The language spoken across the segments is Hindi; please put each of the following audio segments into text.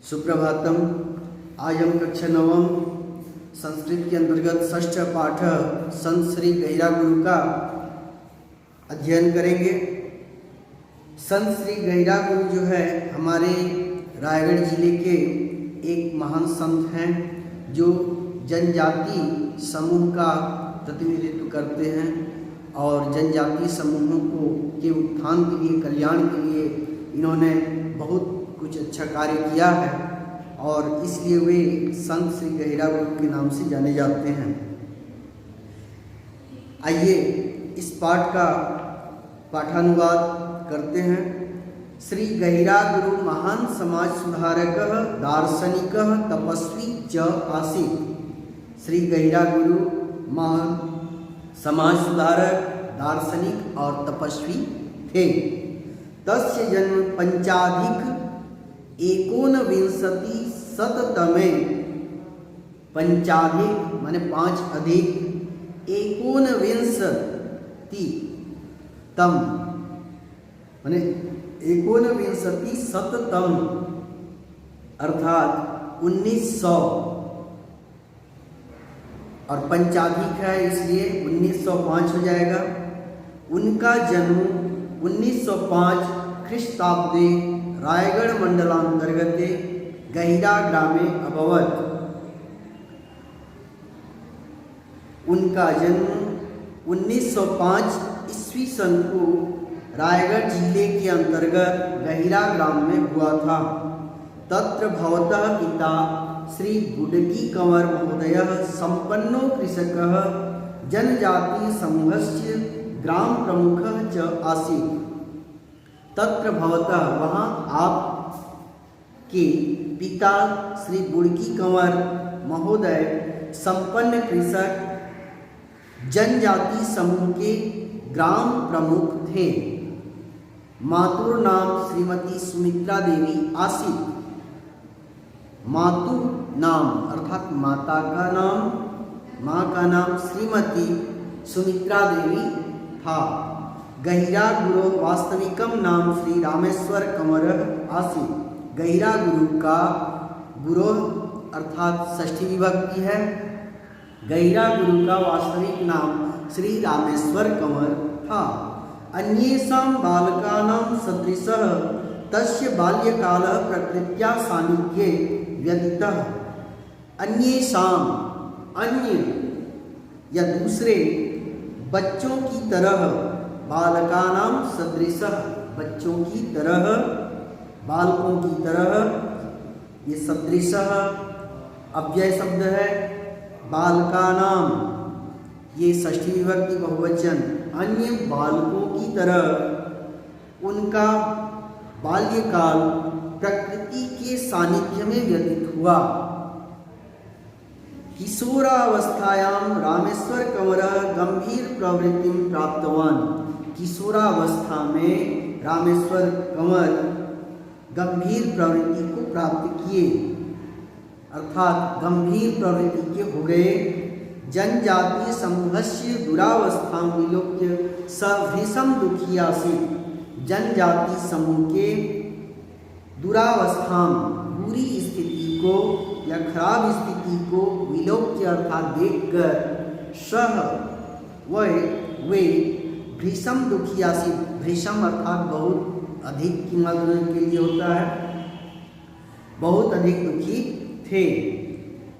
सुप्रभातम। आज हम कक्षा नवम संस्कृत के अंतर्गत षष्ठ पाठ संत श्री गहिरा गुरु का अध्ययन करेंगे। संत श्री गहिरा गुरु जो है हमारे रायगढ़ जिले के एक महान संत हैं जो जनजाति समूह का प्रतिनिधित्व करते हैं और जनजाति समूहों के उत्थान के लिए, कल्याण के लिए इन्होंने बहुत कुछ अच्छा कार्य किया है और इसलिए वे संत श्री गहिरा गुरु के नाम से जाने जाते हैं। आइए इस पाठ का पाठानुवाद करते हैं। श्री गहिरा गुरु महान समाज सुधारक दार्शनिक तपस्वी च आसीत्। श्री गहिरा गुरु महान समाज सुधारक, दार्शनिक और तपस्वी थे। तस्य जन्म पंचाधिक 1920 पंचाधिक माने 5 अधिक 19 तम माने 19 अर्थात 1900 और पंचाधिक है इसलिए 1905 हो जाएगा। उनका जन्म 1905 ख्रीष्टाब्दे रायगढ़ मंडलांतर्गत गहिरा ग्रामे अभवत्। उनका जन्म 1905 ईस्वी सन को रायगढ़ जिले के अंतर्गत गहिरा ग्राम में हुआ था। तत्र भवतः पिता श्री गुडकी कंवर महोदयः संपन्नो कृषकः जनजाति समूहस्य ग्राम प्रमुखः च आसीत्। तत्र भवतः वहाँ आप के पिता श्री गुडकी कंवर महोदय संपन्न कृषक जनजाति समूह के ग्राम प्रमुख थे। मातुर नाम श्रीमती सुमित्रा देवी आसीत्। मातु नाम अर्थात माता का नाम, माँ का नाम श्रीमती सुमित्रा देवी था। गहिरा गुरु वास्तविकम नाम श्री रामेश्वर कंवर आसीत्। गहिरा गुरु का गुरु अर्थात षष्ठी विभक्ति है। गहिरा गुरु का वास्तविक नाम श्री रामेश्वर कंवर था। अन्येषां बालकानां सदृशः तस्य बाल्यकालः प्रकृत्या सान्निध्ये व्यतीतः। अन्येषां अन्य या दूसरे बच्चों की तरह, बालकानां सदृशः बच्चों की तरह, बालकों की तरह, ये सदृशः अव्यय शब्द है। बालकानां ये षष्ठी विभक्ति बहुवचन। अन्य बालकों की तरह उनका बाल्यकाल प्रकृति के सानिध्य में व्यतीत हुआ। किशोरावस्थायां रामेश्वर कंवर गंभीर प्रवृत्तिं प्राप्तवान। किशोरावस्था में रामेश्वर कंवर गंभीर प्रवृत्ति को प्राप्त किए अर्थात गंभीर प्रवृत्ति के हो गए। जनजातीय समूहस्य दुरावस्था विलोक्य स भीषम दुखी आसीत्। जनजाति समूह के दुरावस्था बुरी स्थिति को या खराब स्थिति को विलोक्य अर्थात देखकर सह वे भीषम दुखी आसीत्। भीषम अर्थात बहुत अधिक की मात्रा के लिए होता है, बहुत अधिक दुखी थे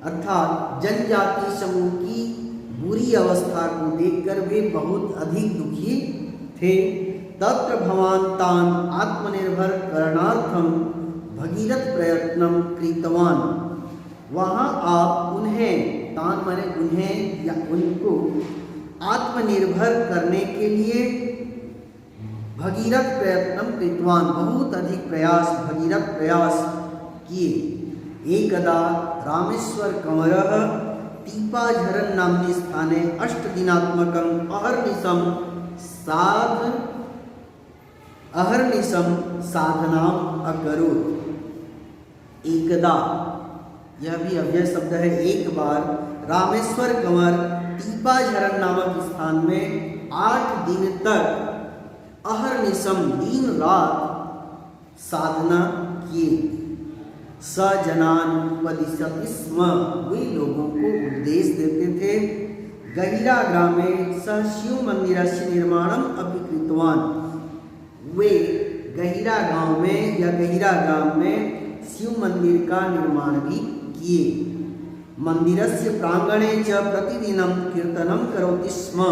अर्थात जनजाति समूह की बुरी अवस्था को देखकर वे बहुत अधिक दुखी थे। तत्र भवान तान आत्मनिर्भर करणार्थम भगीरथ प्रयत्नं कृतवान। वहाँ आप उन्हें, तान माने उन्हें या उनको, आत्मनिर्भर करने के लिए भगीरथ प्रयत्नं कृतवान बहुत अधिक प्रयास, भगीरथ प्रयास किए। एकदा रामेश्वर कंवरः तीपाझरन नाम्नि स्थाने 8 दिनात्मकं अहर्निशं साधनाम् अकरोत्। एकदा यह भी अव्यय शब्द है। एक बार रामेश्वर कंवर तीपाझरन नामक स्थान में 8 दिन तक अहर्निशम दिन रात साधना किए। स जनान उपदिशति स्म, वे लोगों को उपदेश देते थे। गहिरा ग्रामे स शिव मंदिरस्य निर्माणम अपि कृतवान, वे गहिरा गांव में या गहिरा ग्राम में शिव मंदिर का निर्माण भी किए। मंदिरस्य प्रांगणे च प्रतिदिनं कीर्तनं करोति स्म,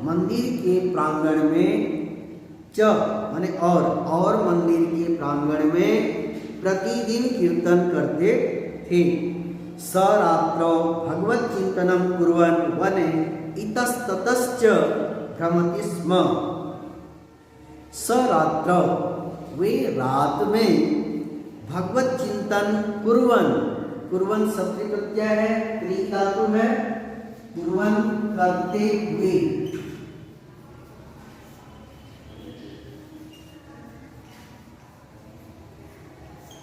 मंदिर के प्रांगण में च माने और मंदिर के प्रांगण में प्रतिदिन कीर्तन करते थे। स रात्रौ भगवत चिंतनं कुर्वन् वने इतस्ततश्च भ्रमति स्म। स रात्रौ, वे रात में भगवत चिंतन कुर्वन्, कुर्वन् शब्द प्रत्यय है, क्रिया धातु है, कुर्वन् करते हुए,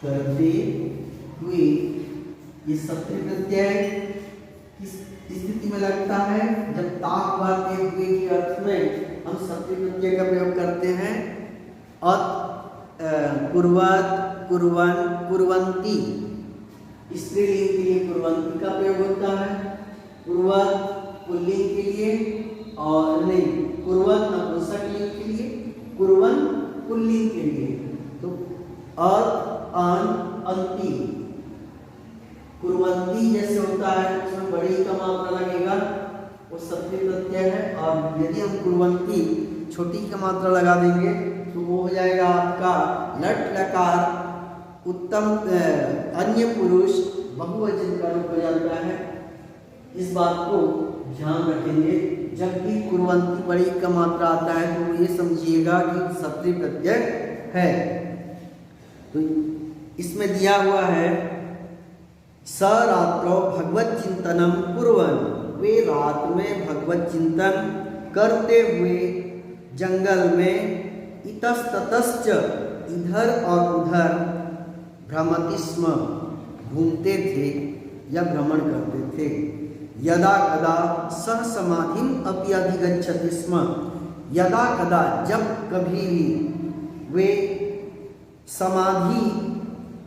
करते हुए, ये शब्द प्रत्यय किस स्थिति में लगता है? जब ताक वाते हुए के अर्थ में हम शब्द प्रत्यय का प्रयोग करते हैं। कुर्वत, कुर्वन, कुर्वंती, स्त्रीलिंग के लिए कुर्वंती का प्रयोग होता है, कुर्वत पुल्लिंग के लिए, और नहीं कुर्वत नपुंसकलिंग के लिए, कुर्वन पुल्लिंग के लिए। तो अंति कुर्वंती जैसे होता है उसमें बड़ी का मात्रा लगेगा, वो शब्द प्रत्यय है। और यदि हम कुर्वंती छोटी का मात्रा लगा देंगे तो वो हो जाएगा आपका लट लकार उत्तम अन्य पुरुष बहुवचन का रूप हो जाता है। इस बात को ध्यान रखेंगे, जब भी कुर्वंती बड़ी का मात्रा आता है तो ये समझिएगा कि शब्द प्रत्यय है। तो इसमें दिया हुआ है स रात्रौ भगवत चिंतनम कुर्वन्, वे रात में भगवत चिंतन करते हुए जंगल में इतस्ततश्च, इधर और उधर, भ्रमति स्म, घूमते थे या भ्रमण करते थे। यदा कदा सह समाधिम अपि अधिगच्छति स्म, यदा कदा जब कभी भी वे समाधि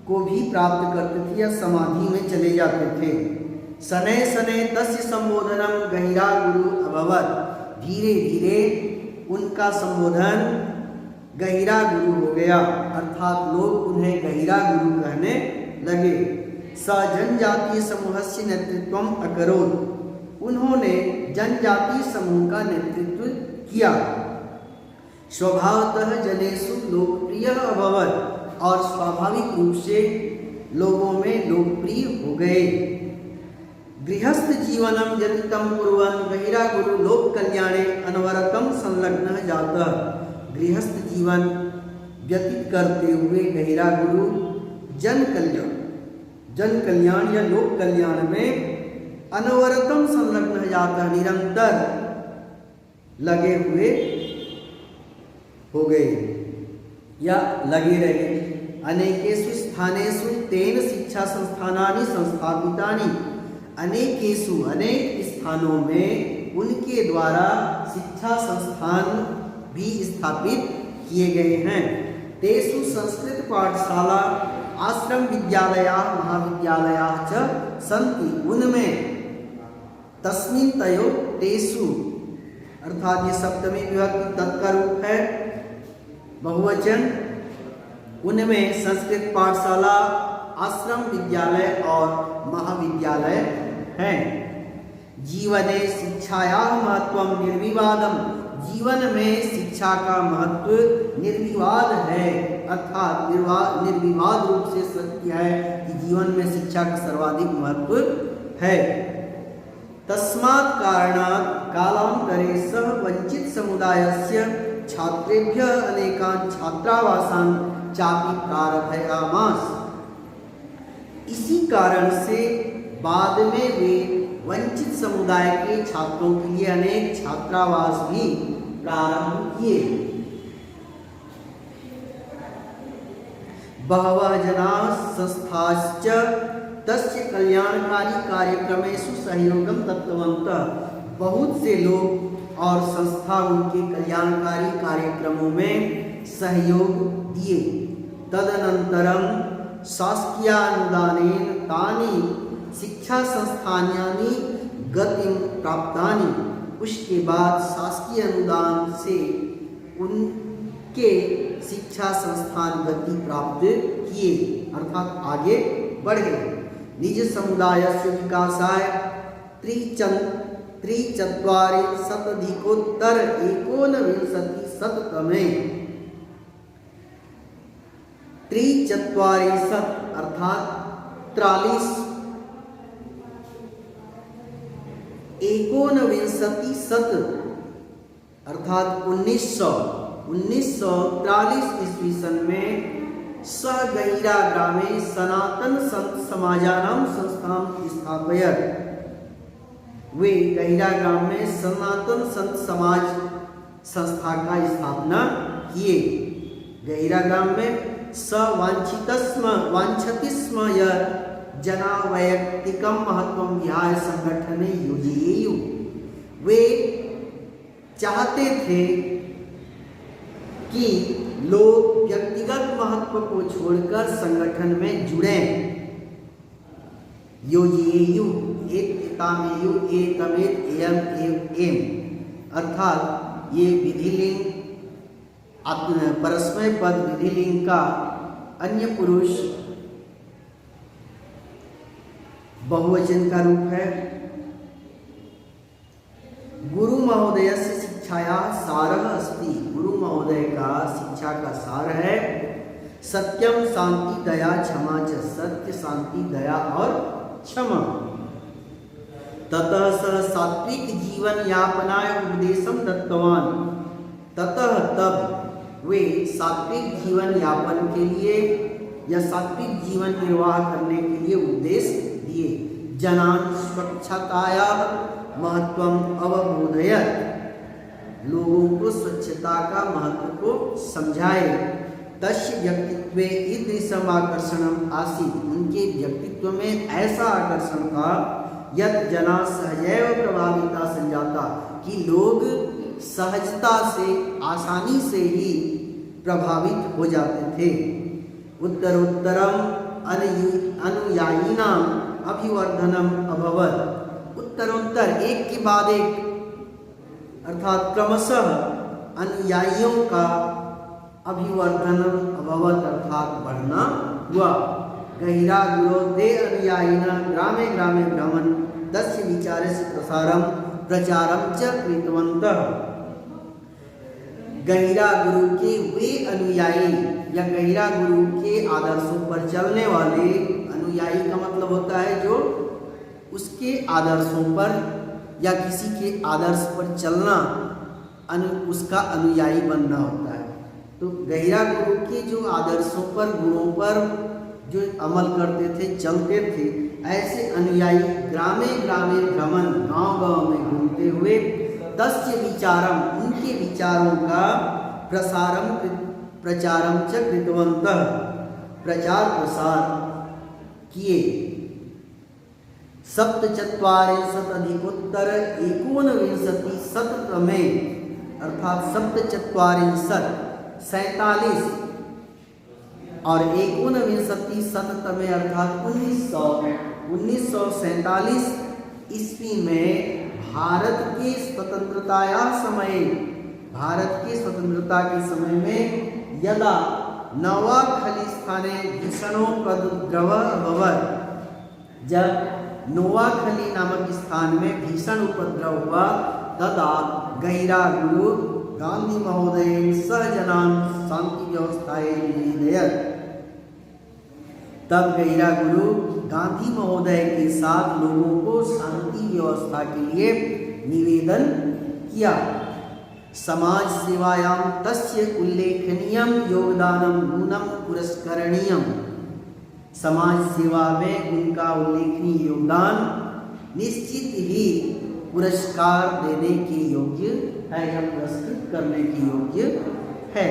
को भी प्राप्त करते थे या समाधि में चले जाते थे। शनैः शनैः तस्य संबोधनम गहिरा गुरु अभवत्, धीरे धीरे उनका संबोधन गहिरा गुरु हो गया, अर्थात लोग उन्हें गहिरा गुरु कहने लगे। स जनजातीय समूहस्य नेतृत्वम अकरोत्, उन्होंने जनजातीय समूह का नेतृत्व किया। स्वभावतः जनेषु लोकप्रिय अभवत्, और स्वाभाविक रूप से लोगों में लोकप्रिय हो गए। गृहस्थ जीवनम व्यतीतं कुर्वन् गहिरा गुरु लोक कल्याणे अनवरतम संलग्नः जातः, गृहस्थ जीवन व्यतीत करते हुए गहिरा गुरु जन कल्याण या लोक कल्याण में अनवरतम संलग्न जाता, निरंतर लगे हुए हो गए या लगे रहे। अनेकेषु स्थानेषु तेन शिक्षा संस्थानानि संस्थापितानि, अनेकेषु अनेक स्थानों में उनके द्वारा शिक्षा संस्थान भी स्थापित किए गए हैं। तेषु संस्कृत पाठशाला आश्रम विद्यालया महाविद्यालया च सन्ति, उनमें तस्मिन् तयो तेषु, अर्थात ये सप्तमी विभक्ति तत्का रूप है, बहुवचन, उनमें संस्कृत पाठशाला आश्रम विद्यालय और महाविद्यालय हैं। जीवने शिक्षायाः महत्वं निर्विवादम, जीवन में शिक्षा का महत्व निर्विवाद है, अर्थात निर्विवाद रूप से सत्य है कि जीवन में शिक्षा का सर्वाधिक महत्व है। तस्मात् कारणात् कालांतरे सह वंचित समुदायस्य छात्रेभ्यः अनेकान् छात्रावासान् चापि प्रारभयामास, इसी कारण से बाद में वे वंचित समुदाय के छात्रों के लिए अनेक छात्रावास भी प्रारंभ किए। बहवः जनाः संस्थाश्च तस्य कल्याणकारी कार्यक्रमेषु सहयोगं दत्तवन्तः, बहुत से लोग और संस्था उनके कल्याणकारी कार्यक्रमों में सहयोग दिए। तदनंतरम शासकीयानुदानेन तानि शिक्षा संस्थानानि गतिं प्राप्तानि। उसके बाद शासकीय अनुदान से उनके शिक्षा संस्थान गति प्राप्त किए, अर्थात आगे बढ़ गए। निज समुदायस्य विकासाय त्रिचत्वारिंशदधिकोत्तर एकोनविंशतिशततमे त्रिचत्वारिंशत् अर्थात 43 एकोनविंशतिशत अर्थात 1943 ईस्वी सन में सः गहिरा ग्रामे सनातन संत समाजानां संस्थां स्थापयत्। वे गहिरा ग्राम में सनातन संत समाज संस्था का स्थापना किए। गहिरा ग्राम में वांछति स्म यत् जना वैयक्तिकं महत्वं विहाय संगठने योजयेयुः। वे चाहते थे कि लोग व्यक्तिगत महत्व को छोड़कर संगठन में जुड़ें। योजयेयुः एतमेयुः एतमेत एयम एम अर्थात ये विधिलिंग परस्मै पद विधिलिंग का अन्य पुरुष बहुवचन का रूप है। गुरु महोदय से शिक्षाया सारः अस्ति। गुरु महोदय का शिक्षा का सार है सत्यम शांति दया क्षमा च। सत्य शांति दया और क्षमा। ततः सः सात्विक जीवन यापनाय उपदेशं दत्तवान्। ततः तब वे सात्विक जीवन यापन के लिए या सात्विक जीवन निर्वाह करने के लिए उपदेश दिए। जनान स्वच्छताया महत्वम अवबोधयत्। लोगों को स्वच्छता का महत्व को समझाए। तस्य व्यक्तित्वे ईदृशम् आकर्षणम् आसीत्। उनके व्यक्तित्व में ऐसा आकर्षण था यत् जना सहजैव प्रभाविता संजाता कि लोग सहजता से आसानी से ही प्रभावित हो जाते थे। उत्तरोत्तरम अनुयायिनाम् अभिवर्धनम अभवत्। उत्तरोत्तर एक के बाद एक अर्थात क्रमशः अनुयायियों का अभिवर्धनम अभवत् अर्थात बढ़ना हुआ। गहिरा गुरोदे अनुयायिना ग्रामे ग्रामे भ्रमन् तस्य विचारस्य प्रचारं च कृतवन्तः। गहिरा गुरु के वे अनुयायी या गहिरा गुरु के आदर्शों पर चलने वाले, अनुयायी का मतलब होता है जो उसके आदर्शों पर या किसी के आदर्श पर चलना, उसका अनुयायी बनना होता है। तो गहिरा गुरु के जो आदर्शों पर, गुणों पर जो अमल करते थे, चलते थे, ऐसे अनुयायी ग्रामे ग्रामे भ्रमण गांव-गांव में घूमते हुए तस्य विचारम उनके विचारों का प्रचारम च कृतवन्तः प्रचार प्रसार किए। सप्तचत्वारिंशदधिकोत्तर एकोनविंशतिशततमे अर्थात 47 और 19 अर्थात 1947 ईस्वी में भारत के स्वतंत्रता के समय में यदा नोवाखली स्थाने भीषणोपद्रवः अभवत्। जब नोवाखली नामक स्थान में भीषण उपद्रव हुआ तदा गहिरा गुरु गांधी महोदय सह जनान् शांति व्यवस्थाये निवेदयत्। तब गहिरा गुरु गांधी महोदय के साथ लोगों को शांति व्यवस्था के लिए निवेदन किया। समाज सेवायां तस्य उल्लेखनीयं योगदानं नूनं पुरस्करणीयम्। समाज सेवा में उनका उल्लेखनीय योगदान निश्चित ही पुरस्कार देने के योग्य है या पुरस्कृत करने के योग्य है।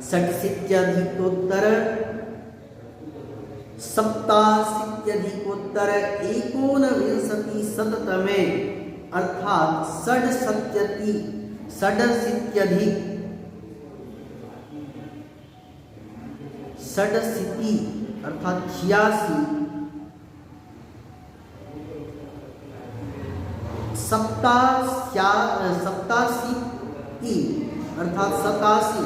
87 एकोनविंशतिशततमे अर्थात 67 षडशीति अर्थात 86, सप्ताशीति अर्थात 87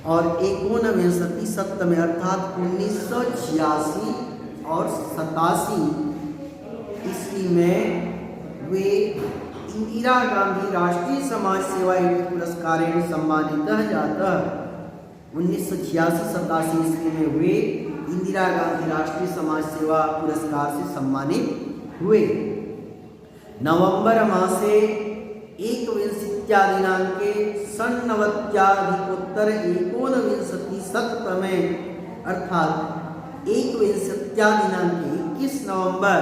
और 89 सप्तमे अर्थात 1986 और 87 ईस्वी में वे इंदिरा गांधी राष्ट्रीय समाज सेवा पुरस्कारेण सम्मानितः जातः। 1986-87 ईस्वी में वे इंदिरा गांधी राष्ट्रीय समाज सेवा पुरस्कार से सम्मानित हुए। नवंबर मासे एकविंशत्या दिनांके षण्णवत्याधिकोत्तर 19शततमे अर्थात एकविंशत्या दिनांके 21 नवंबर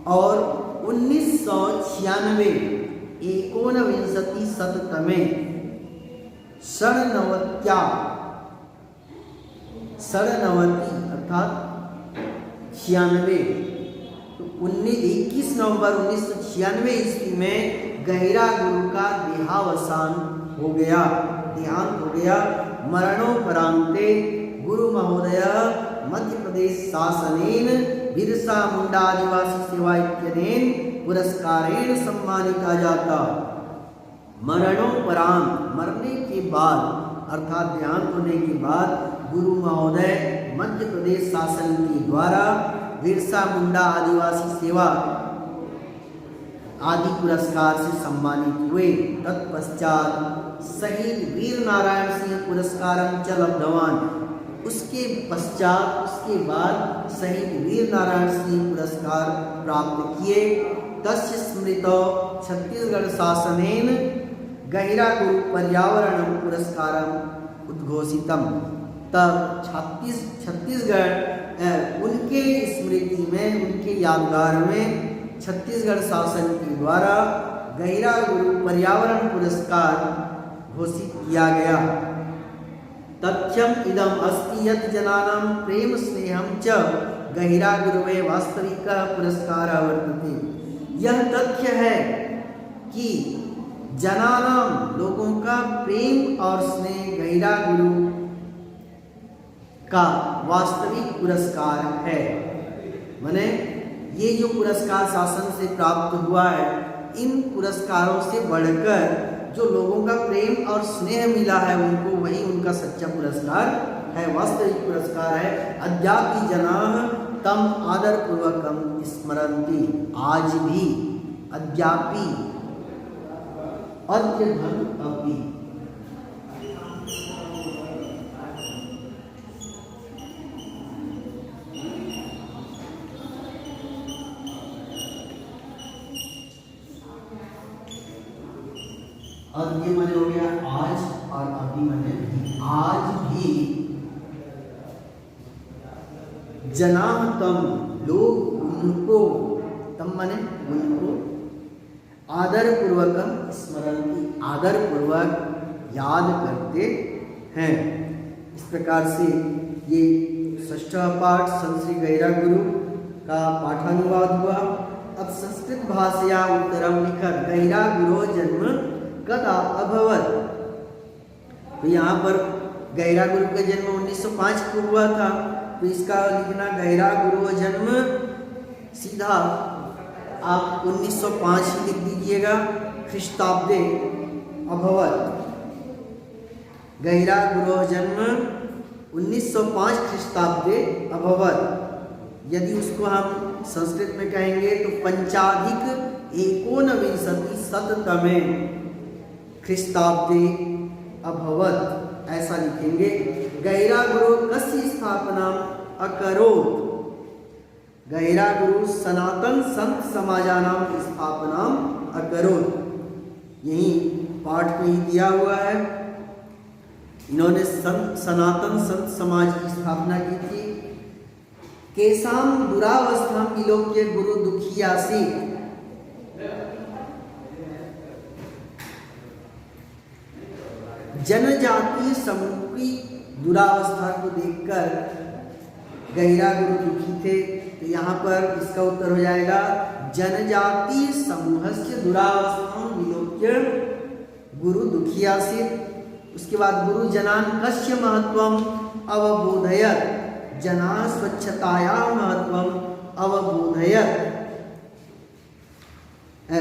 और 1996 19शततमे षण्णवति अर्थात 96 तो 21 नवंबर 1996 ईस्वी में गहिरा गुरु का देहांत हो गया। मरणोपरांते गुरु महोदय मध्य प्रदेश शासनेन बिरसा मुंडा आदिवासी सेवा इत्यनेन पुरस्कारेण सम्मानिता जाता। मरणोपरांत मरने के बाद अर्थात देहांत होने के बाद गुरु महोदय मध्य प्रदेश शासन के द्वारा बिरसा मुंडा आदिवासी सेवा आदि पुरस्कार से सम्मानित हुए। तत्पश्चात शहीद वीर नारायण सिंह पुरस्कारं च लब्धवान। उसके बाद शहीद वीर नारायण सिंह पुरस्कार प्राप्त किए। तस्य स्मृतौ छत्तीसगढ़ शासनेन गहिरा गुरु पर्यावरण पुरस्कारं उद्घोषितम। तब छत्तीसगढ़ उनके स्मृति में उनके यादगार में छत्तीसगढ़ शासन के द्वारा गहिरा गुरु पर्यावरण पुरस्कार घोषित किया गया। तथ्यम इदम अस्ति यत् जनानां प्रेम स्नेहं च गहिरा गुरुवे वास्तविकः पुरस्कारः वर्तते। यह तथ्य है कि जनानां लोगों का प्रेम और स्नेह गहिरा गुरु का वास्तविक पुरस्कार है। माने ये जो पुरस्कार शासन से प्राप्त हुआ है, इन पुरस्कारों से बढ़कर जो लोगों का प्रेम और स्नेह मिला है उनको, वही उनका सच्चा पुरस्कार है, वास्तविक पुरस्कार है। अद्यापि जनाः तम आदरपूर्वकं स्मरन्ति। आज भी अद्यापि अद्यधन अपि अद्य माने हो गया आज और अभी माने आज भी जनाः तम लोग उनको, तम माने उनको, आदर पूर्वकम स्मरन्ति आदर पूर्वक याद करते हैं। इस प्रकार से ये षष्ठा पाठ संत श्री गहिरा गुरु का पाठानुवाद हुआ। अब संस्कृत भाषया उत्तरम लिखत गहिरा गुरो जन्म कदा अभवत। तो यहाँ पर गहिरा गुरु का जन्म 1905 को हुआ था, तो इसका लिखना गहिरा गुरु जन्म सीधा आप 1905 ही लिख दीजिएगा। ख्रीष्टाब्दे अभवत, गहिरा गुरु जन्म 1905 ख्रीष्टाब्दे अभवत। यदि उसको हम संस्कृत में कहेंगे तो पंचाधिक 19शततमे ख्रीष्टाब्दे अभवत, ऐसा लिखेंगे। गहिरा गुरु कस्य स्थापना अकरोत्। गहिरा गुरु सनातन संत समाजानां स्थापना अकरोत्। यही पाठ में ही दिया हुआ है। इन्होंने सनातन संत समाज की स्थापना की थी। केसाम दुरावस्था विलोक्य गुरु दुखियासी। जनजाति समूह की दुरावस्था को देखकर गहिरा गुरु दुखी थे। तो यहाँ पर इसका उत्तर हो जाएगा जनजाति समूहस्य दुरावस्था विलोक्य गुरु दुखियासी। उसके बाद गुरु जनान कस्य महत्वम अवबोधयत, जना स्वच्छताया महत्वम अवबोधयत।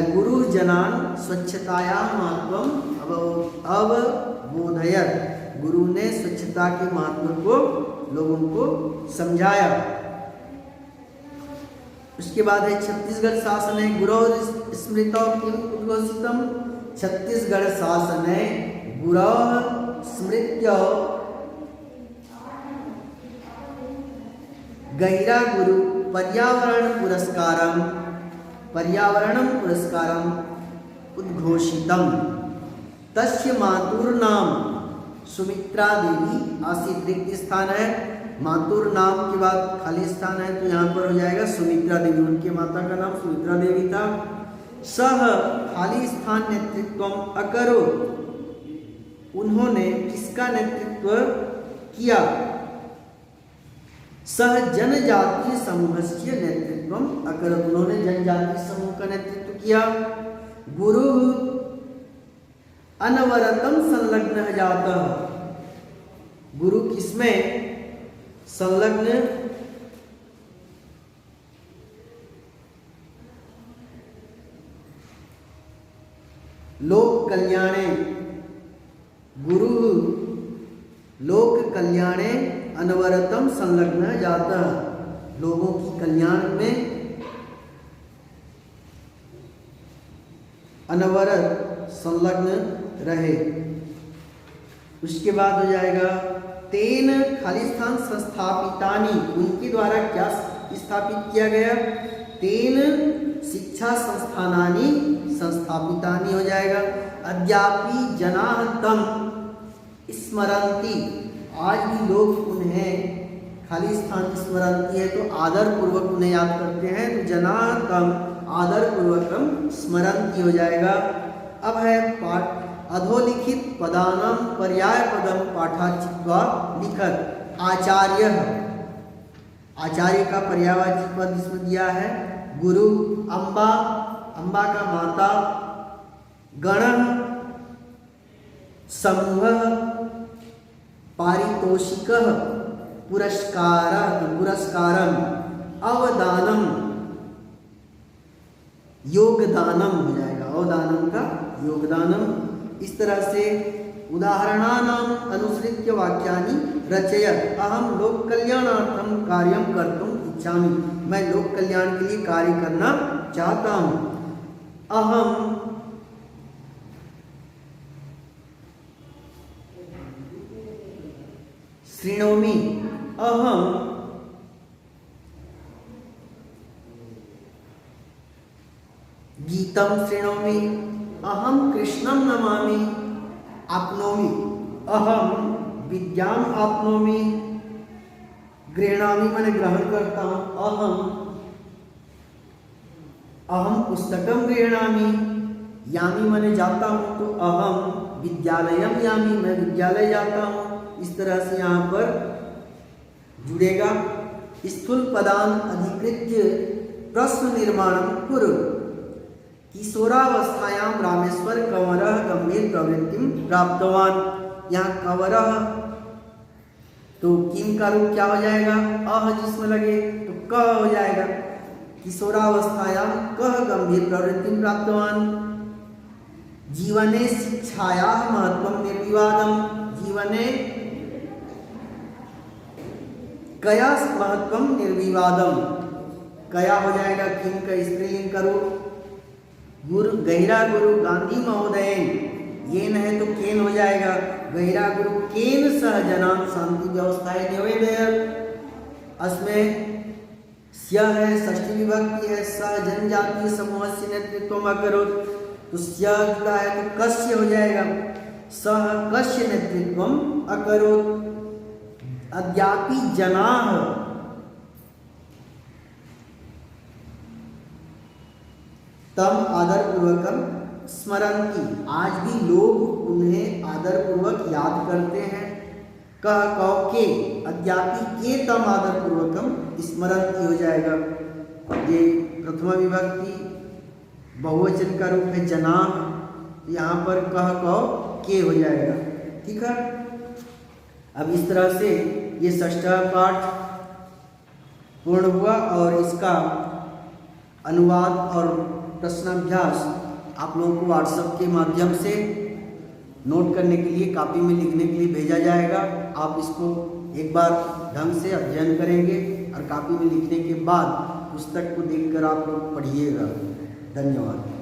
गुरु जनान स्वच्छताया महत्वम अवबोधयत, गुरु ने स्वच्छता के महत्व को लोगों को समझाया। उसके बाद है छत्तीसगढ़ शासन है गुरु स्मृतौ किम उद्घोषितम, छत्तीसगढ़ शासन है गुरु स्मृत्य गैरा गुरु पर्यावरण पुरस्कारम उद्घोषितम। तस्य मातुर नाम सुमित्रा देवी आसीत, रिक्त स्थान है, मातुर नाम के बाद खाली स्थान है तो यहाँ पर हो जाएगा सुमित्रा देवी, उनके माता का नाम सुमित्रा देवी था। सह खाली स्थान नेतृत्व अकरो, उन्होंने किसका नेतृत्व किया? सह जनजातीय समूह से नेतृत्व अकरो, उन्होंने जनजातीय समूह का नेतृत्व किया। गुरु अनवरतम संलग्न जाता, गुरु किसमें संलग्न? लोक कल्याणे, गुरु लोक कल्याणे अनवरतम संलग्न जाता, लोगों की कल्याण में अनवरत संलग्न रहे। उसके बाद हो जाएगा तेन खाली स्थान संस्थापितानि, उनके द्वारा क्या स्थापित किया गया? तेन शिक्षा संस्थानानि संस्थापितानि हो जाएगा। अद्यापि जनाः तम स्मरन्ति, आज भी लोग उन्हें खाली स्थान स्मरन्ति है तो आदर पूर्वक उन्हें याद करते हैं, तो जनाः तम आदर पूर्वकम स्मरन्ति हो जाएगा। अब है पाठ अधोलिखित पदानां पर्याय पदम पाठाचित्वा लिखत। आचार्य, आचार्य का पर्यायवाची पद इसमें दिया है। गुरु अम्बा, अम्बा का माता। गण समूह। पारितोषिक पुरस्कार पुरस्कारम। अवदानम योगदानम हो जाएगा, अवदानम का योगदानम। इस तरह से उदाहरणानाम अनुसृत्य वाक्यानि रचयत। अहम लोक कल्याणार्थम कार्यम कर्तुम इच्छामि, मैं लोक कल्याण के लिए कार्य करना चाहता हूँ। अहम शृणोमि, अहम गीतम शृणोमि, अहम कृष्णम नमामि। आपनोमि, अहम विद्याम आपनोमि। गृह्णामि मैंने ग्रहण करता हूँ। अहम पुस्तकम गृह्णामि। यामि मैंने जाता हूँ, तो अहम विद्यालयम यामि, मैं विद्यालय जाता हूँ। इस तरह से यहाँ पर जुड़ेगा। स्थूल पदान अधिकृत्य प्रश्न निर्माणम कुरु। किशोरावस्थायां रामेश्वर कंवरः गंभीर प्रवृत्तिं प्राप्तवान। यहाँ कंवरः तो किम का रूप क्या हो जाएगा? अह जिसमें लगे तो क हो जाएगा। किशोरावस्थायां कः गंभीर प्रवृत्तिं प्राप्तवान। जीवने शिक्षायाः महत्वं निर्विवादम्। जीवने कया महत्वं निर्विवादम्। कया हो जाएगा किम का स्त्रीलिंग का रूप। गुरु गैरा गुरु गांधी महोदय, ये न है तो केन हो जाएगा। गैरा गुरु केन सह जनान शांति व्यवस्थाएं निवेदयत्। असमें स्य है, षष्ठी विभक्ति है। सह जनजातीय समूह से नेतृत्व अकरोत्, तो स्य जुड़ा है तो कस्य हो जाएगा। सह कस्य नेतृत्व अकरोत्। अद्यापि जनाः तम आदर पूर्वकम स्मरन्ति, आज भी लोग उन्हें आदर पूर्वक याद करते हैं। कह कौ के, अद्यापि के तम आदर पूर्वकम स्मरन्ति हो जाएगा। ये प्रथमा विभक्ति बहुवचन का रूप है जनाः, यहाँ पर कह कौ के हो जाएगा। ठीक है। अब इस तरह से ये षष्ठा पाठ पूर्ण हुआ और इसका अनुवाद और प्रश्नाभ्यास आप लोगों को व्हाट्सएप के माध्यम से नोट करने के लिए, कापी में लिखने के लिए भेजा जाएगा। आप इसको एक बार ढंग से अध्ययन करेंगे और कापी में लिखने के बाद पुस्तक को देखकर आप लोग पढ़िएगा। धन्यवाद।